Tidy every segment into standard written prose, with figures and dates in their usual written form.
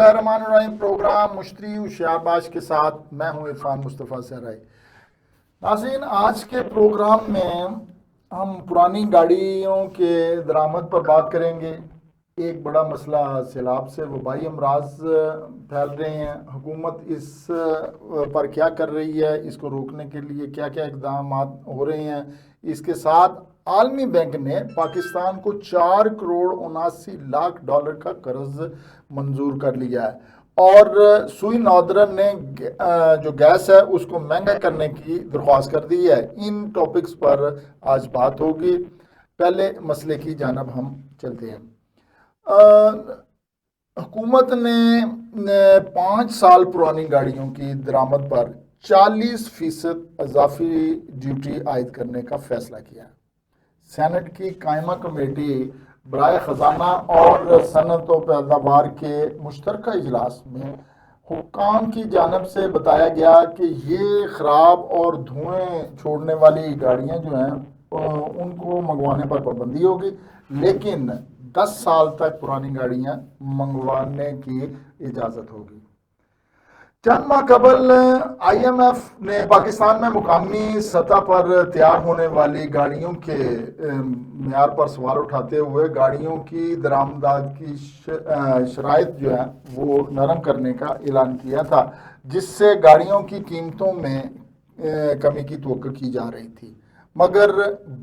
الرحمن الرحیم پروگرام مشتری ہوشیار باش کے ساتھ میں ہوں عرفان مصطفیٰ سہرائی۔ ناظرین، آج کے پروگرام میں ہم پرانی گاڑیوں کے درآمد پر بات کریں گے۔ ایک بڑا مسئلہ سیلاب سے وبائی امراض پھیل رہے ہیں، حکومت اس پر کیا کر رہی ہے، اس کو روکنے کے لیے کیا کیا اقدامات ہو رہے ہیں۔ اس کے ساتھ عالمی بینک نے پاکستان کو 4 کروڑ 79 لاکھ ڈالر کا قرض منظور کر لیا ہے، اور سوئی نادرن نے جو گیس ہے اس کو مہنگا کرنے کی درخواست کر دی ہے۔ ان ٹاپکس پر آج بات ہوگی۔ پہلے مسئلے کی جانب ہم چلتے ہیں۔ حکومت نے 5 سال پرانی گاڑیوں کی درآمد پر 40% اضافی ڈیوٹی عائد کرنے کا فیصلہ کیا ہے۔ سینٹ کی قائمہ کمیٹی برائے خزانہ اور صنعت و پیداوار کے مشترکہ اجلاس میں حکام کی جانب سے بتایا گیا کہ یہ خراب اور دھوئیں چھوڑنے والی گاڑیاں جو ہیں ان کو منگوانے پر پابندی ہوگی، لیکن 10 سال تک پرانی گاڑیاں منگوانے کی اجازت ہوگی۔ چند ماہ قبل آئی ایم ایف نے پاکستان میں مقامی سطح پر تیار ہونے والی گاڑیوں کے معیار پر سوال اٹھاتے ہوئے گاڑیوں کی درآمدات کی شرائط جو ہیں وہ نرم کرنے کا اعلان کیا تھا، جس سے گاڑیوں کی قیمتوں میں کمی کی توقع کی جا رہی تھی، مگر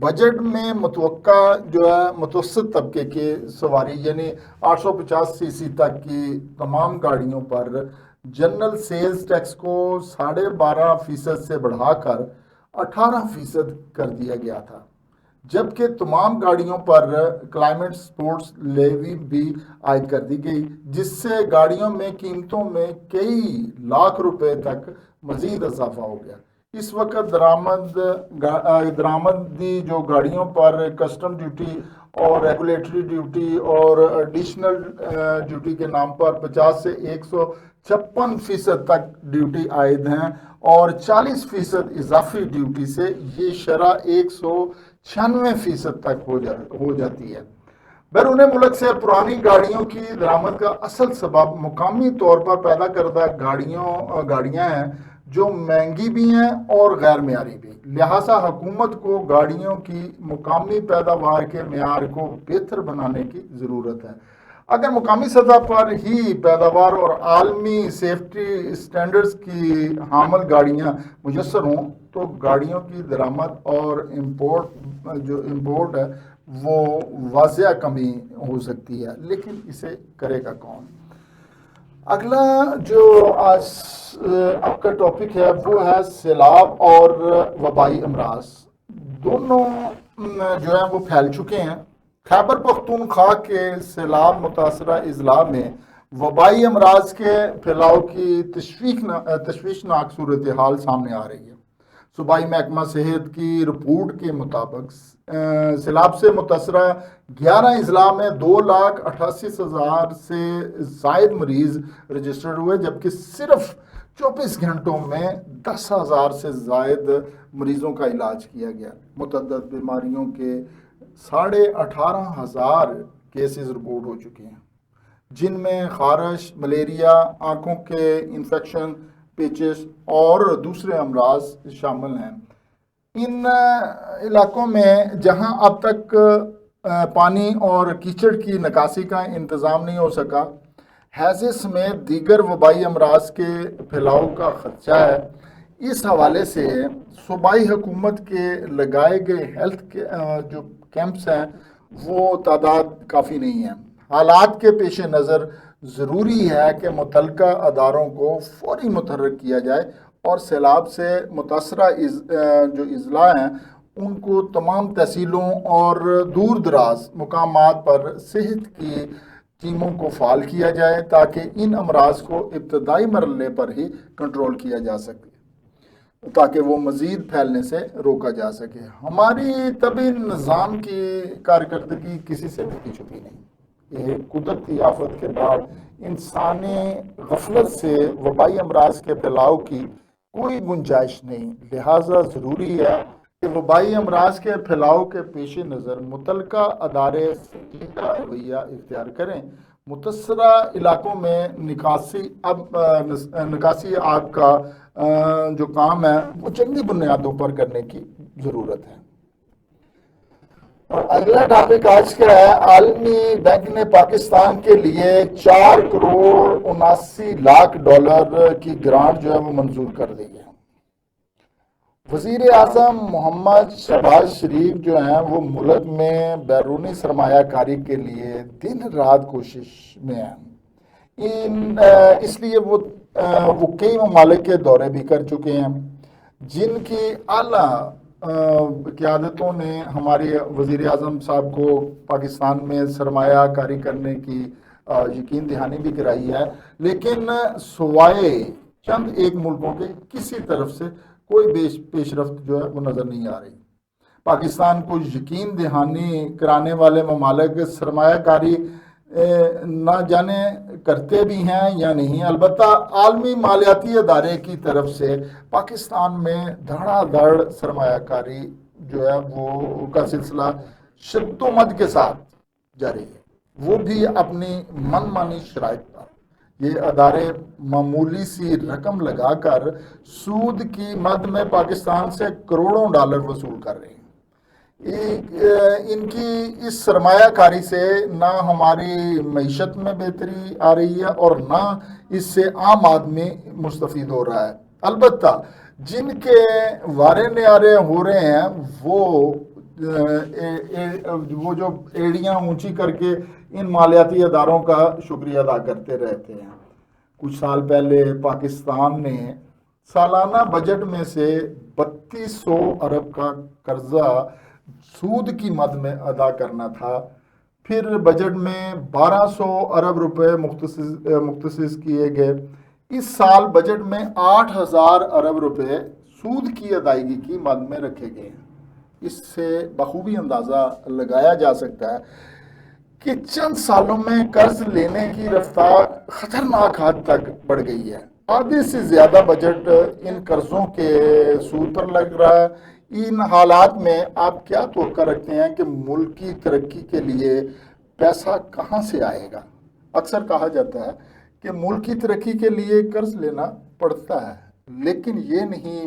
بجٹ میں متوقع جو ہے متوسط طبقے کے سواری یعنی 850 سی سی تک کی تمام گاڑیوں پر جنرل سیلز ٹیکس کو 12.5% سے بڑھا کر 18% کر دیا گیا تھا، جبکہ تمام گاڑیوں پر کلائمیٹ سپورٹس لیوی بھی عائد کر دی گئی، جس سے گاڑیوں میں قیمتوں میں کئی لاکھ روپے تک مزید اضافہ ہو گیا۔ اس وقت درآمدی جو گاڑیوں پر کسٹم ڈیوٹی اور ریگولیٹری ڈیوٹی اور ایڈیشنل ڈیوٹی کے نام پر 50 سے 156% تک ڈیوٹی عائد ہیں، اور 40% اضافی ڈیوٹی سے یہ شرح 196% تک ہو جاتی ہے۔ بیرون ملک سے پرانی گاڑیوں کی درآمد کا اصل سبب مقامی طور پر پیدا کردہ گاڑیاں ہیں جو مہنگی بھی ہیں اور غیر معیاری بھی، لہٰذا حکومت کو گاڑیوں کی مقامی پیداوار کے معیار کو بہتر بنانے کی ضرورت ہے۔ اگر مقامی سطح پر ہی پیداوار اور عالمی سیفٹی سٹینڈرز کی حامل گاڑیاں میسر ہوں تو گاڑیوں کی درآمد اور امپورٹ ہے وہ واضح کمی ہو سکتی ہے، لیکن اسے کرے گا کون؟ اگلا جو آج آپ کا ٹاپک ہے وہ ہے سیلاب اور وبائی امراض۔ دونوں جو ہیں وہ پھیل چکے ہیں۔ خیبر پختونخوا کے سیلاب متاثرہ اضلاع میں وبائی امراض کے پھیلاؤ کی تشویشناک صورتحال سامنے آ رہی ہے۔ صوبائی محکمہ صحت کی رپورٹ کے مطابق سیلاب سے متاثرہ 11 اضلاع میں 2,88,000 سے زائد مریض رجسٹرڈ ہوئے، جبکہ صرف 24 گھنٹوں میں 10,000 سے زائد مریضوں کا علاج کیا گیا۔ متعدد بیماریوں کے 18,500 کیسز رپورٹ ہو چکے ہیں، جن میں خارش، ملیریا، آنکھوں کے انفیکشن، پیچس اور دوسرے امراض شامل ہیں۔ ان علاقوں میں جہاں اب تک پانی اور کیچڑ کی نکاسی کا انتظام نہیں ہو سکا، ہیضے سمیت دیگر وبائی امراض کے پھیلاؤ کا خدشہ ہے۔ اس حوالے سے صوبائی حکومت کے لگائے گئے ہیلتھ کے جو کیمپس ہیں وہ تعداد کافی نہیں ہے۔ حالات کے پیش نظر ضروری ہے کہ متعلقہ اداروں کو فوری متحرک کیا جائے اور سیلاب سے متاثرہ جو اضلاع ہیں ان کو تمام تحصیلوں اور دور دراز مقامات پر صحت کی ٹیموں کو فعال کیا جائے تاکہ ان امراض کو ابتدائی مرحلے پر ہی کنٹرول کیا جا سکے، تاکہ وہ مزید پھیلنے سے روکا جا سکے۔ ہماری طبی نظام کی کارکردگی کسی سے بھی چھپی نہیں۔ یہ قدرتی آفت کے بعد انسانی غفلت سے وبائی امراض کے پھیلاؤ کی کوئی گنجائش نہیں، لہٰذا ضروری ہے کہ وبائی امراض کے پھیلاؤ کے پیش نظر متعلقہ ادارے رویہ اختیار کریں۔ متاثرہ علاقوں میں نکاسی آب کا جو کام ہے وہ جنگی بنیادوں پر کرنے کی ضرورت ہے۔ اور اگلا ٹاپک آج کا ہے، عالمی بینک نے پاکستان کے لیے 4,79,00,000 کی گرانٹ جو ہے وہ منظور کر دی ہے۔ وزیر اعظم محمد شہباز شریف جو ہیں وہ ملک میں بیرونی سرمایہ کاری کے لیے دن رات کوشش میں ہیں۔ اس لیے وہ کئی ممالک کے دورے بھی کر چکے ہیں، جن کی اعلیٰ قیادتوں نے ہمارے وزیر اعظم صاحب کو پاکستان میں سرمایہ کاری کرنے کی یقین دہانی بھی کرائی ہے، لیکن سوائے چند ایک ملکوں کے کسی طرف سے کوئی پیش رفت جو ہے وہ نظر نہیں آ رہی۔ پاکستان کو یقین دہانی کرانے والے ممالک سرمایہ کاری نہ جانے کرتے بھی ہیں یا نہیں، البتہ عالمی مالیاتی ادارے کی طرف سے پاکستان میں دھڑا دھڑ سرمایہ کاری جو ہے وہ کا سلسلہ شدت و مد کے ساتھ جاری ہے، وہ بھی اپنی من مانی شرائط پر۔ یہ ادارے معمولی سی رقم لگا کر سود کی مد میں پاکستان سے کروڑوں ڈالر وصول کر رہے ہیں۔ ان کی اس سرمایہ کاری سے نہ ہماری معیشت میں بہتری آ رہی ہے اور نہ اس سے عام آدمی مستفید ہو رہا ہے۔ البتہ جن کے وارے نیارے ہو رہے ہیں وہ جو ایڑیاں اونچی کر کے ان مالیاتی اداروں کا شکریہ ادا کرتے رہتے ہیں۔ کچھ سال پہلے پاکستان نے سالانہ بجٹ میں سے 3200 ارب کا قرضہ سود کی مد میں ادا کرنا تھا، پھر بجٹ میں 1200 ارب روپے مختص کیے گئے۔ اس سال بجٹ میں 8000 ارب روپے سود کی ادائیگی کی مد میں رکھے گئے ہیں۔ اس سے بخوبی اندازہ لگایا جا سکتا ہے کہ چند سالوں میں قرض لینے کی رفتار خطرناک حد تک بڑھ گئی ہے۔ آدھے سے زیادہ بجٹ ان قرضوں کے سود پر لگ رہا ہے۔ ان حالات میں آپ کیا توقع رکھتے ہیں کہ ملک کی ترقی کے لیے پیسہ کہاں سے آئے گا؟ اکثر کہا جاتا ہے کہ ملک کی ترقی کے لیے قرض لینا پڑتا ہے، لیکن یہ نہیں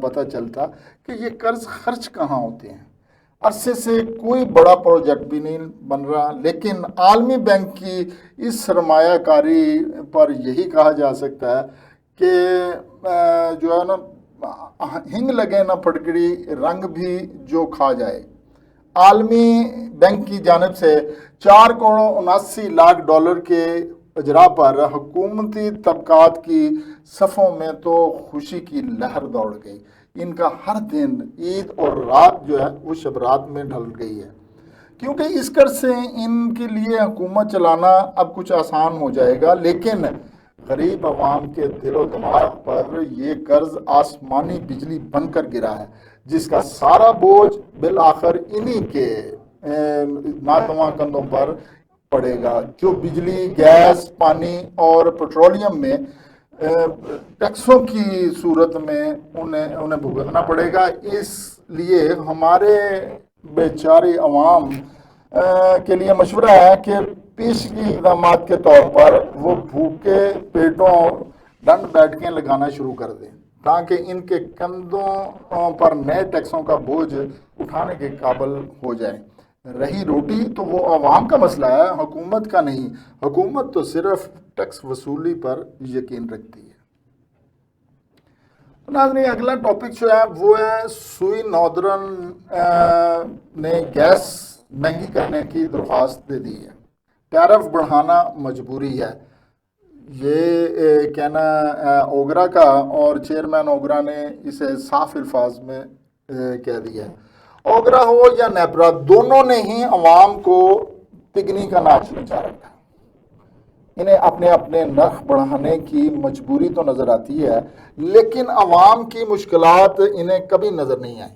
پتہ چلتا کہ یہ قرض خرچ کہاں ہوتے ہیں۔ عرصے سے کوئی بڑا پروجیکٹ بھی نہیں بن رہا، لیکن عالمی بینک کی اس سرمایہ کاری پر یہی کہا جا سکتا ہے کہ جو ہے نا ہنگ لگے نہ پھٹکڑی، رنگ بھی جو کھا جائے۔ عالمی بینک کی جانب سے 4,79,00,000 ڈالر کے اجرا پر حکومتی طبقات کی صفوں میں تو خوشی کی لہر دوڑ گئی۔ ان کا ہر دن عید اور رات جو ہے وہ شب رات میں ڈھل گئی ہے، کیونکہ اس قرض سے ان کے لیے حکومت چلانا اب کچھ آسان ہو جائے گا، لیکن غریب عوام کے دل و دماغ پر یہ قرض آسمانی بجلی بن کر گرا ہے، جس کا سارا بوجھ بالآخر انہی کے ناتواں کندھوں پر پڑے گا، جو بجلی، گیس، پانی اور پیٹرولیم میں ٹیکسوں کی صورت میں انہیں بھگتنا پڑے گا۔ اس لیے ہمارے بیچارے عوام کے لیے مشورہ ہے کہ پیشگی اقدامات کے طور پر وہ بھوکے پیٹوں ڈنڈ بیٹھکیں لگانا شروع کر دیں، تاکہ ان کے کندھوں پر نئے ٹیکسوں کا بوجھ اٹھانے کے قابل ہو جائیں۔ رہی روٹی تو وہ عوام کا مسئلہ ہے، حکومت کا نہیں۔ حکومت تو صرف ٹیکس وصولی پر یقین رکھتی ہے۔ ناظرین، اگلا ٹاپک جو ہے وہ ہے سوئی ناردرن نے گیس مہنگی کرنے کی درخواست دے دی ہے۔ ٹیرف بڑھانا مجبوری ہے، یہ کہنا اوگرا کا، اور چیئرمین اوگرا نے اسے صاف الفاظ میں کہہ دیا ہے۔ اوگرا ہو یا نیپرا، دونوں نے ہی عوام کو پگنی کا ناچ نچا رکھا۔ انہیں اپنے اپنے نرخ بڑھانے کی مجبوری تو نظر آتی ہے، لیکن عوام کی مشکلات انہیں کبھی نظر نہیں آئیں۔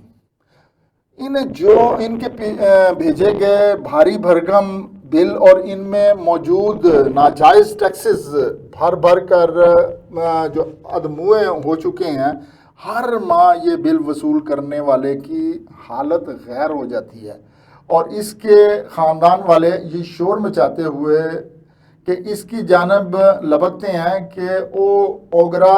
ان کے بھیجے گئے بھاری بھرکم بل اور ان میں موجود ناجائز ٹیکسز بھر بھر کر جو ادموئے ہو چکے ہیں، ہر ماہ یہ بل وصول کرنے والے کی حالت غیر ہو جاتی ہے، اور اس کے خاندان والے یہ شور مچاتے ہوئے کہ اس کی جانب لپکتے ہیں کہ وہ اوگرا،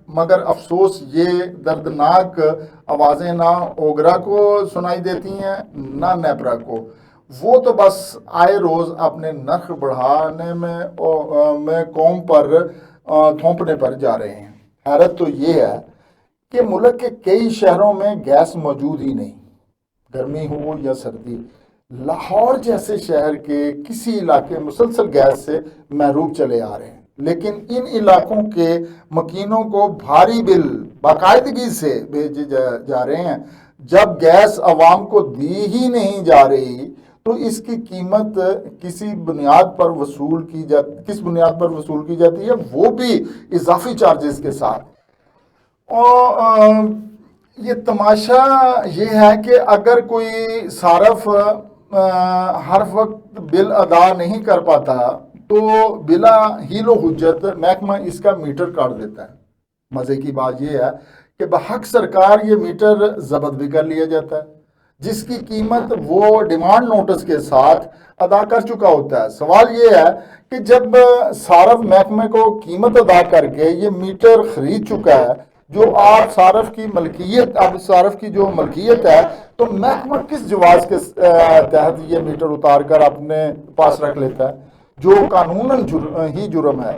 مگر افسوس یہ دردناک آوازیں نہ اوگرا کو سنائی دیتی ہیں نہ نیپرا کو، وہ تو بس آئے روز اپنے نرخ بڑھانے میں قوم پر تھوپنے پر جا رہے ہیں۔ حیرت تو یہ ہے کہ ملک کے کئی شہروں میں گیس موجود ہی نہیں، گرمی ہو یا سردی۔ لاہور جیسے شہر کے کسی علاقے مسلسل گیس سے محروم چلے آ رہے ہیں، لیکن ان علاقوں کے مکینوں کو بھاری بل باقاعدگی سے بھیجے جا رہے ہیں۔ جب گیس عوام کو دی ہی نہیں جا رہی تو اس کی قیمت کس بنیاد پر وصول کی جاتی ہے، وہ بھی اضافی چارجز کے ساتھ۔ اور یہ تماشا یہ ہے کہ اگر کوئی صارف ہر وقت بل ادا نہیں کر پاتا تو بلا ہیل و حجت محکمہ اس کا میٹر کاٹ دیتا ہے۔ مزے کی بات یہ ہے کہ بحق سرکار یہ میٹر ضبط بھی کر لیا جاتا ہے، جس کی قیمت وہ ڈیمانڈ نوٹس کے ساتھ ادا کر چکا ہوتا ہے۔ سوال یہ ہے کہ جب صارف محکمے کو قیمت ادا کر کے یہ میٹر خرید چکا ہے، جو آپ صارف کی ملکیت، اب صارف کی جو ملکیت ہے، تو محکمہ کس جواز کے تحت یہ میٹر اتار کر اپنے پاس رکھ لیتا ہے، جو قانوناً ہی جرم ہے،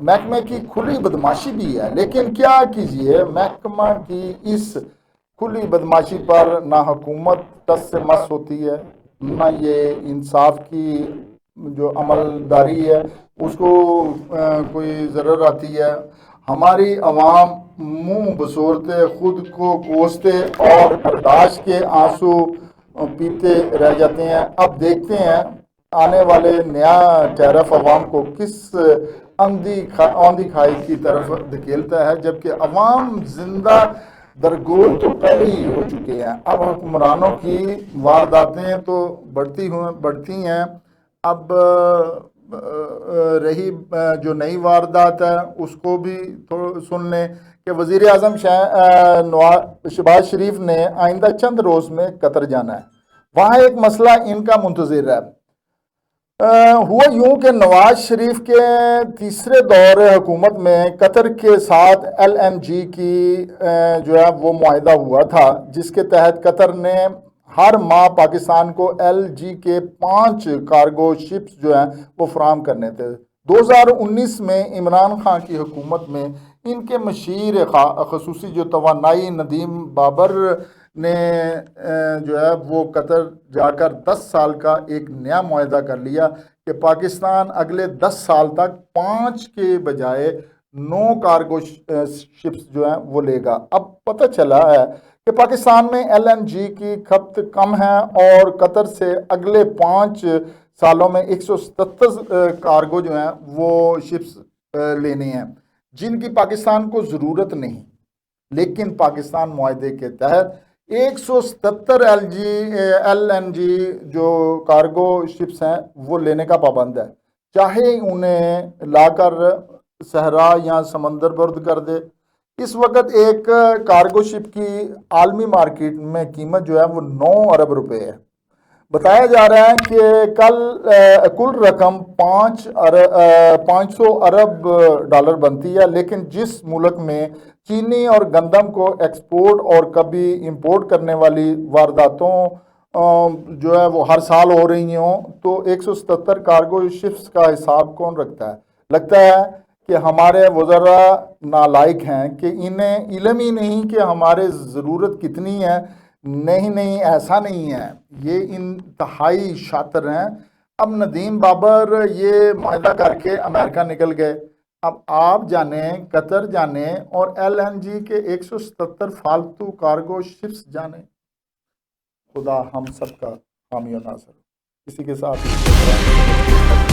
محکمے کی کھلی بدماشی بھی ہے۔ لیکن کیا کیجئے، محکمہ کی اس کھلی بدماشی پر نہ حکومت ٹس سے مس ہوتی ہے، نہ یہ انصاف کی جو عملداری ہے اس کو کوئی ضرر آتی ہے۔ ہماری عوام منہ بسورتے، خود کو کوستے اور برداشت کے آنسو پیتے رہ جاتے ہیں۔ اب دیکھتے ہیں آنے والے نیا ٹیرف عوام کو کس آندھی کھائی کی طرف دھکیلتا ہے، جبکہ عوام زندہ درگور تو پہلے ہی ہو چکے ہیں۔ اب حکمرانوں کی وارداتیں تو بڑھتی ہیں، اب رہی جو نئی واردات ہے اس کو بھی سن لیں کہ وزیر اعظم شہباز شریف نے آئندہ چند روز میں قطر جانا ہے۔ وہاں ایک مسئلہ ان کا منتظر ہے۔ ہوا یوں کہ نواز شریف کے تیسرے دور حکومت میں قطر کے ساتھ LNG کی جو ہے وہ معاہدہ ہوا تھا، جس کے تحت قطر نے ہر ماہ پاکستان کو LNG کے 5 کارگو شپس جو ہیں وہ فراہم کرنے تھے۔ 2019 میں عمران خان کی حکومت میں ان کے مشیر خصوصی جو توانائی ندیم بابر نے جو ہے وہ قطر جا کر 10 سال کا ایک نیا معاہدہ کر لیا کہ پاکستان اگلے 10 سال تک 5 کے بجائے 9 کارگو شپس جو ہیں وہ لے گا۔ اب پتہ چلا ہے کہ پاکستان میں LNG کی کھپت کم ہے اور قطر سے اگلے 5 سالوں میں 177 کارگو جو ہیں وہ شپس لینے ہیں، جن کی پاکستان کو ضرورت نہیں، لیکن پاکستان معاہدے کے تحت 177 LNG جو کارگو شپس ہیں وہ لینے کا پابند ہے، چاہے انہیں لا کر صحرا یا سمندر برد کر دے۔ اس وقت ایک کارگو شپ کی عالمی مارکیٹ میں قیمت جو ہے وہ 9 ارب روپے ہے۔ بتایا جا رہا ہے کہ کل رقم 500 ارب ڈالر بنتی ہے، لیکن جس ملک میں چینی اور گندم کو ایکسپورٹ اور کبھی امپورٹ کرنے والی وارداتوں جو ہے وہ ہر سال ہو رہی ہوں، تو 177 کارگو شپس کا حساب کون رکھتا ہے؟ لگتا ہے کہ ہمارے وزراء نالائق ہیں کہ انہیں علم ہی نہیں کہ ہمارے ضرورت کتنی ہے۔ نہیں، ایسا نہیں ہے، یہ انتہائی شاطر ہیں۔ اب ندیم بابر یہ معاہدہ کر کے امریکہ نکل گئے، اب آپ جانیں، قطر جانیں اور LNG کے 177 فالتو کارگو شپس جانیں۔ خدا ہم سب کا حامی و ناصر۔ اسی کے ساتھ